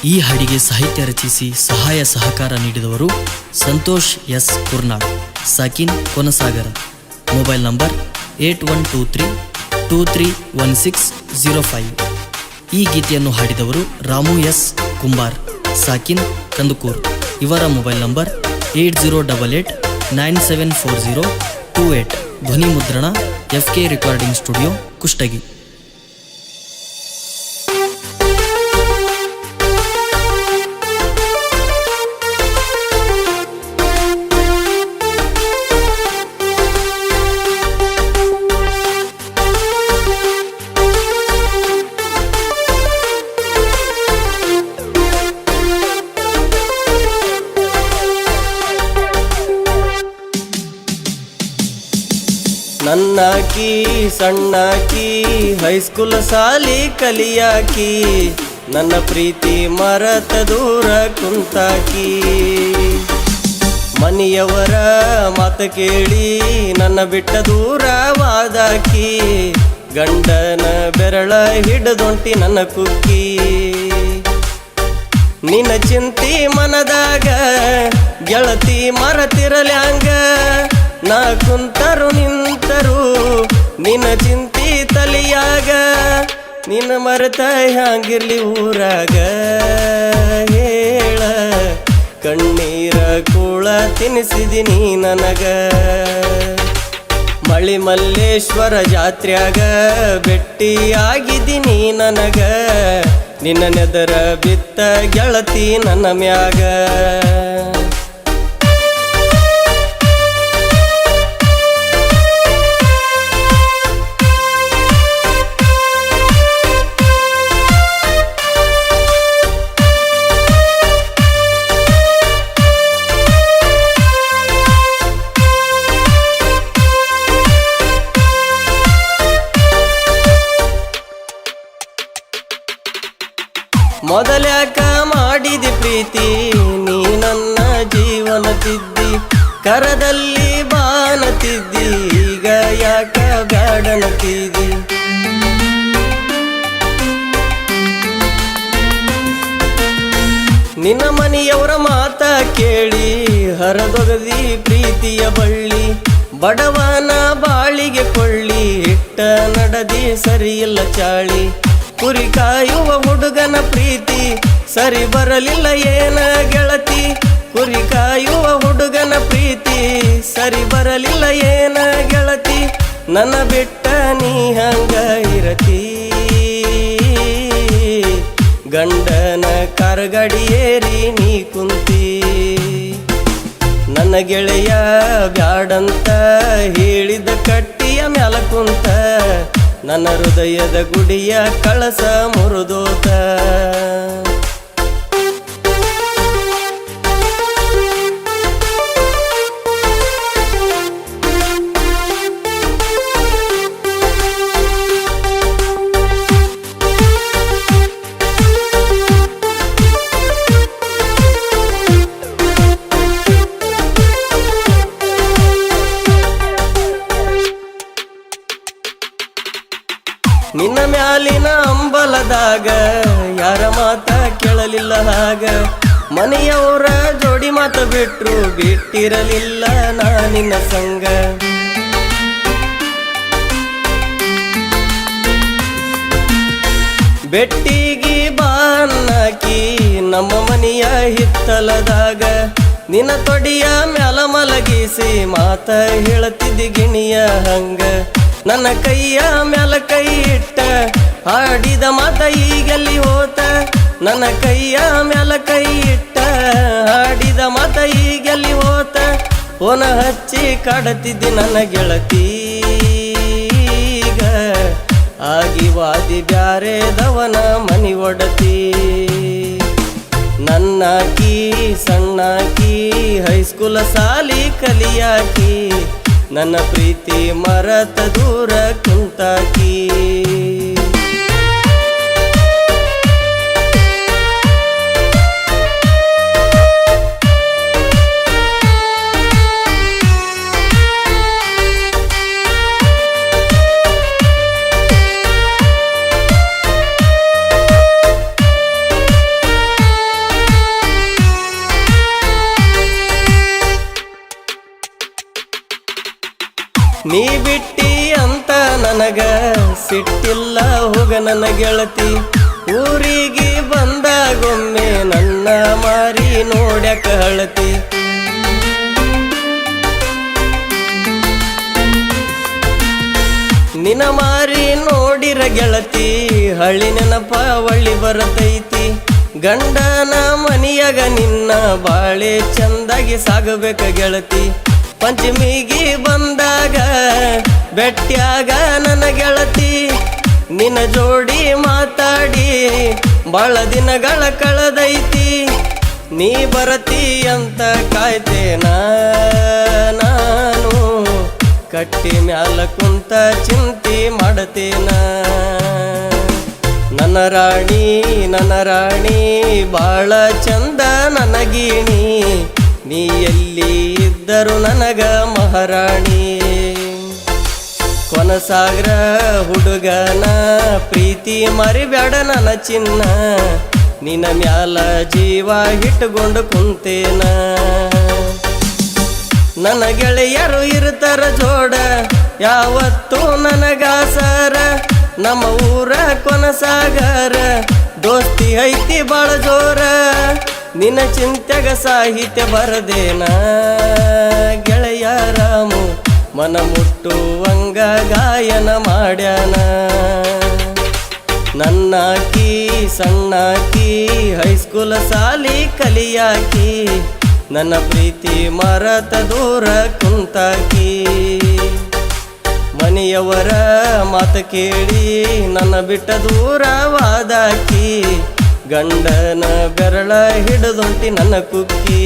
ಈ ಹಾಡಿಗೆ ಸಾಹಿತ್ಯ ರಚಿಸಿ ಸಹಾಯ ಸಹಕಾರ ನೀಡಿದವರು ಸಂತೋಷ್ ಎಸ್ ಕುರ್ನಾಳ್, ಸಾಕಿನ್ ಕೊನಸಾಗರ. Mobile number 8123231605. ಈ ಗೀತೆಯನ್ನು ಹಾಡಿದವರು ರಾಮು ಎಸ್ ಕುಂಬಾರ್, ಸಾಕಿನ್ ಕಂದುಕೂರ್. ಇವರ ಮೊಬೈಲ್ ನಂಬರ್ 8088974028. ಧ್ವನಿ ಮುದ್ರಣ FK ರೆಕಾರ್ಡಿಂಗ್ ಸ್ಟುಡಿಯೋ, ಕುಷ್ಟಗಿ. ನನ್ನಾಕಿ ಸಣ್ಣಾಕಿ ಹೈಸ್ಕೂಲ್ ಸಾಲಿ ಕಲಿಯಾಕಿ, ನನ್ನ ಪ್ರೀತಿ ಮರತ ದೂರ ಕುಂತಾಕಿ. ಮನೆಯವರ ಮಾತ ಕೇಳಿ ನನ್ನ ಬಿಟ್ಟ ದೂರವಾದಾಕಿ, ಗಂಡನ ಬೆರಳ ಹಿಡದೊಂಟಿ ನನ್ನ ಕುಕ್ಕಿ. ನಿನ್ನ ಚಿಂತಿ ಮನದಾಗ ಗೆಳತಿ ಮರತಿರಲ್ಯಾಂಗ, ನಾ ಕುಂತರು ನಿಂತರು ನಿನ್ನ ಚಿಂತಿ ತಲಿಯಾಗ. ನಿನ್ನ ಮರೆತ ಹ್ಯಾಂಗಿರ್ಲಿ ಊರಾಗ, ಹೇಳ ಕಣ್ಣೀರ ಕೂಳ ತಿನಿಸಿದಿನಿ ನನಗ. ಮಳಿ ಮಲ್ಲೇಶ್ವರ ಜಾತ್ರ್ಯಾಗ ಭೆಟ್ಟಿಯಾಗಿದ್ದೀನಿ ನನಗ, ನಿನ್ನ ನೆದರ ಬಿತ್ತ ಗೆಳತಿ ನನ್ನ ಮ್ಯಾಗ. ಮೊದಲ್ಯಾಕ ಮಾಡಿದಿ ಪ್ರೀತಿ, ನೀ ನನ್ನ ಜೀವನ ತಿದ್ದಿ. ಕರದಲ್ಲಿ ಬಾನತಿದ್ದಿ, ಈಗ ಯಾಕ ಬ್ಯಾಡನತಿದ್ದಿ. ನಿನ್ನ ಮನೆಯವರ ಮಾತ ಕೇಳಿ ಹರದೊಗದಿ ಪ್ರೀತಿಯ ಬಳ್ಳಿ. ಬಡವನ ಬಾಳಿಗೆ ಕೊಳ್ಳಿ ಇಟ್ಟ ನಡದಿ ಸರಿಯಿಲ್ಲ ಚಾಳಿ. ಕುರಿ ಕಾಯುವ ಹುಡುಗನ ಪ್ರೀತಿ ಸರಿ ಬರಲಿಲ್ಲ ಏನ ಗೆಳತಿ. ಕುರಿ ಕಾಯುವ ಹುಡುಗನ ಪ್ರೀತಿ ಸರಿ ಬರಲಿಲ್ಲ ಏನ ಗೆಳತಿ. ನನ್ನ ಬಿಟ್ಟ ನೀ ಹಂಗ ಇರತಿ, ಗಂಡನ ಕಾರ್ಗಡಿ ಏರಿ ನೀ ಕುಂತಿ. ನನ್ನ ಗೆಳೆಯ ಬ್ಯಾಡಂತ ಹೇಳಿದ ಕಟ್ಟಿಯ ಮ್ಯಾಲ ಕುಂತ, ನನ್ನ ಹೃದಯದ ಗುಡಿಯ ಕಳಸ ಮುರಿದೋತ. ನಿನ್ನ ಮ್ಯಾಲಿನ ಅಂಬಲದಾಗ ಯಾರ ಮಾತ ಕೇಳಲಿಲ್ಲ ಹಾಗ. ಮನೆಯವರ ಜೋಡಿ ಮಾತ ಬಿಟ್ರು ಬಿಟ್ಟಿರಲಿಲ್ಲ ನಾ ನಿನ್ನ ಸಂಗ. ಬೆಟ್ಟಿಗಿ ಬಾನಾಕಿ ನಮ್ಮ ಮನೆಯ ಹಿತ್ತಲದಾಗ, ನಿನ್ನ ತೊಡಿಯ ಮ್ಯಾಲ ಮಲಗಿಸಿ ಮಾತ ಹೇಳತಿದ್ದಿ ಗಿಣಿಯ ಹಂಗ. ನನ್ನ ಕೈಯ ಮ್ಯಾಲ ಕೈ ಇಟ್ಟ ಹಾಡಿದ ಮಾತ ಈಗೆಲ್ಲಿ ಹೋತ. ನನ್ನ ಕೈಯ ಮ್ಯಾಲ ಕೈ ಇಟ್ಟ ಹಾಡಿದ ಮಾತ ಈಗೆಲ್ಲಿ ಹೋತ. ಫೋನ ಹಚ್ಚಿ ಕಾಡತಿದ್ದಿ ನನ್ನ ಗೆಳತೀಗ, ಆಗಿ ವಾದಿ ಬ್ಯಾರೆದವನ ಮನಿ ಒಡತಿ. ನನ್ನಾಕಿ ಸಣ್ಣಾಕಿ ಹೈಸ್ಕೂಲ್ ಸಾಲಿ ಕಲಿಯಾಕಿ, ನನ್ನ ಪ್ರೀತಿ ಮರತ ದೂರ ಕುಂತಾಕಿ. ನೀ ಬಿಟ್ಟಿ ಅಂತ ನನಗ ಸಿಟ್ಟಿಲ್ಲ ಹೋಗ ನನ್ನ ಗೆಳತಿ. ಊರಿಗೆ ಬಂದಾಗೊಮ್ಮೆ ನನ್ನ ಮಾರಿ ನೋಡ್ಯಾಕ ಹಳತಿ. ನಿನ ಮಾರಿ ನೋಡಿರ ಗೆಳತಿ ಹಳ್ಳಿ ನೆನಪ ಒಳ್ಳಿ ಬರತೈತಿ. ಗಂಡನ ಮನಿಯಾಗ ನಿನ್ನ ಬಾಳೆ ಚಂದಾಗಿ ಸಾಗಬೇಕ ಗೆಳತಿ. ಪಂಚಮಿಗೆ ಬಂದಾಗ ಬೆಟ್ಟ್ಯಾಗ ನನ್ನ ಗೆಳತಿ ನಿನ್ನ ಜೋಡಿ ಮಾತಾಡಿ ಬಾಳ ದಿನಗಳ ಕಳೆದೈತಿ. ನೀ ಬರತಿ ಅಂತ ಕಾಯ್ತೇನ ನಾನು ಕಟ್ಟಿ ಮ್ಯಾಲ ಕುಂತ ಚಿಂತಿ ಮಾಡತೇನ. ನನ್ನ ರಾಣಿ ಬಾಳ ಚಂದ ನನಗೀಣಿ. ನೀ ಎಲ್ಲಿ ಇದ್ದರು ನನಗ ಮಹಾರಾಣಿ. ಕೊನಸಾಗರ ಹುಡುಗನ ಪ್ರೀತಿ ಮರಿಬ್ಯಾಡ ನನ್ನ ಚಿನ್ನ. ನಿನ್ನ ಮ್ಯಾಲ ಜೀವ ಇಟ್ಟುಕೊಂಡು ಕುಂತೇನ. ನನ್ನ ಗೆಳೆಯರು ಇರ್ತಾರ ಜೋಡ ಯಾವತ್ತೂ ನನಗಾಸರ. ನಮ್ಮ ಊರ ಕೊನಸಾಗರ ದೋಸ್ತಿ ಐತಿ ಬಾಳ ಜೋರ. ನಿನ್ನ ಚಿಂತೆಗ ಸಾಹಿತ್ಯ ಬರದೇನ ಗೆಳೆಯ ರಾಮು ಮನ ಮುಟ್ಟುವಂಗ ಗಾಯನ ಮಾಡ್ಯಾನ. ನನ್ನಾಕಿ ಸಣ್ಣಾಕಿ ಹೈಸ್ಕೂಲ್ ಸಾಲಿ ಕಲಿಯಾಕಿ. ನನ್ನ ಪ್ರೀತಿ ಮರತ ದೂರ ಕುಂತಾಕಿ. ಮನೆಯವರ ಮಾತು ಕೇಳಿ ನನ್ನ ಬಿಟ್ಟ ದೂರವಾದಾಕಿ. ಗಂಡನ ಬೆರಳ ಹಿಡಿದುಂಟಿ ನನ್ನ ಕುಕ್ಕಿ.